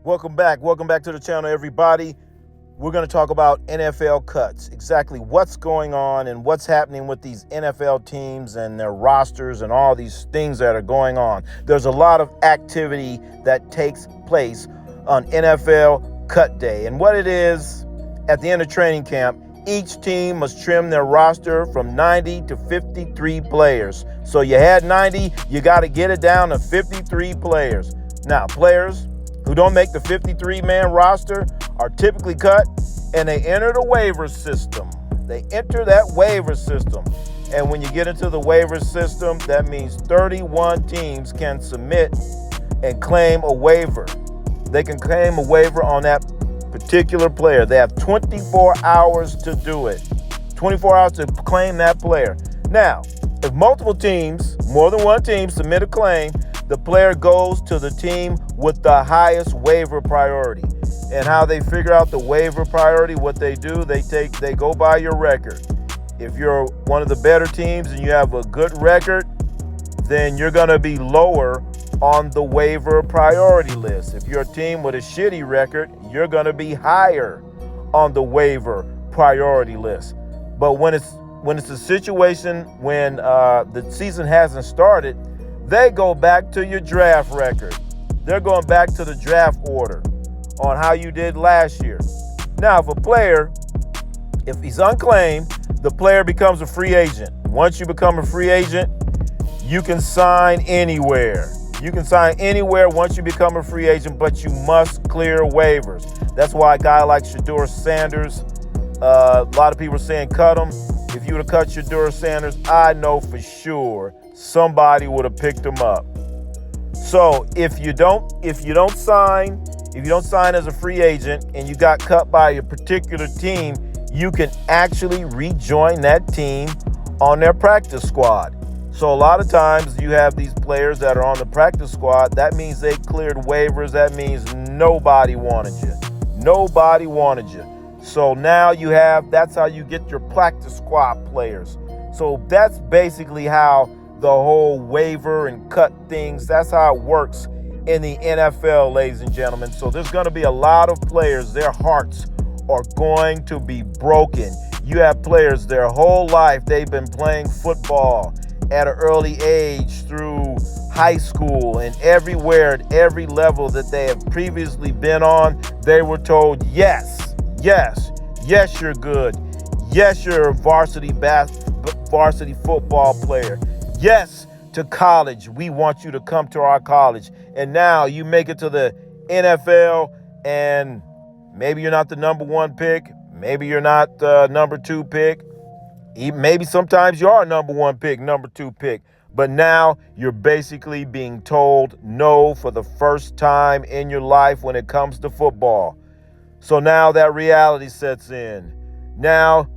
Welcome back to the channel, everybody. We're going to talk about NFL cuts, exactly what's going on and what's happening with these NFL teams and their rosters and all these things that are going on. There's a lot of activity that takes place on NFL cut day. And what it is, at the end of training camp, each team must trim their roster from 90 to 53 players. So you had 90, you got to get it down to 53 players. Now, players who don't make the 53-man roster are typically cut, and they enter the waiver system. They enter that waiver system. And when you get into the waiver system, that means 31 teams can submit and claim a waiver. They can claim a waiver on that particular player. They have 24 hours to do it. 24 hours to claim that player. Now, if multiple teams, more than one team, submit a claim, the player goes to the team with the highest waiver priority. And how they figure out the waiver priority, what they do, they go by your record. If you're one of the better teams and you have a good record, then you're going to be lower on the waiver priority list. If you're a team with a shitty record, you're going to be higher on the waiver priority list. But when it's a situation when the season hasn't started, they go back to your draft record. They're going back to the draft order on how you did last year. Now, if a player, if he's unclaimed, the player becomes a free agent. Once you become a free agent, you can sign anywhere. You can sign anywhere once you become a free agent, but you must clear waivers. That's why a guy like Shedeur Sanders, a lot of people are saying cut him. If you would have cut Shedeur Sanders, I know for sure somebody would have picked him up. So if you don't sign as a free agent and you got cut by a particular team, you can actually rejoin that team on their practice squad. So a lot of times you have these players that are on the practice squad. That means they cleared waivers. That means nobody wanted you. Nobody wanted you. So now that's how you get your practice squad players. So that's basically how the whole waiver and cut things, that's how it works in the NFL, ladies and gentlemen. So there's going to be a lot of players, their hearts are going to be broken. You have players, their whole life, they've been playing football at an early age through high school and everywhere, at every level that they have previously been on, they were told, yes, you're good. Yes, you're a varsity football player. Yes, to college. We want you to come to our college. And now you make it to the NFL and maybe you're not the number one pick. Maybe you're not the number two pick. Maybe sometimes you are number one pick, number two pick. But now you're basically being told no for the first time in your life when it comes to football. So now that reality sets in. Now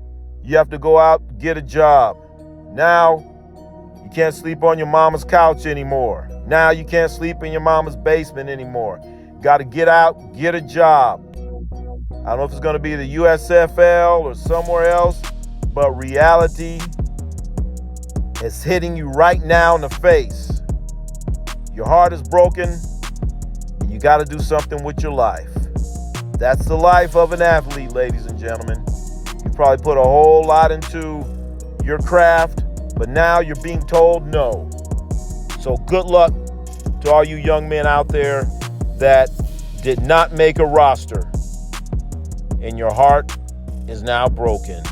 you have to go out, get a job. Now you can't sleep on your mama's couch anymore. Now you can't sleep in your mama's basement anymore. Got to get out, get a job. I don't know if it's going to be the USFL or somewhere else, but reality is hitting you right now in the face. Your heart is broken, and you got to do something with your life. That's the life of an athlete, ladies and gentlemen. You probably put a whole lot into your craft, but now you're being told no. So good luck to all you young men out there that did not make a roster, and your heart is now broken.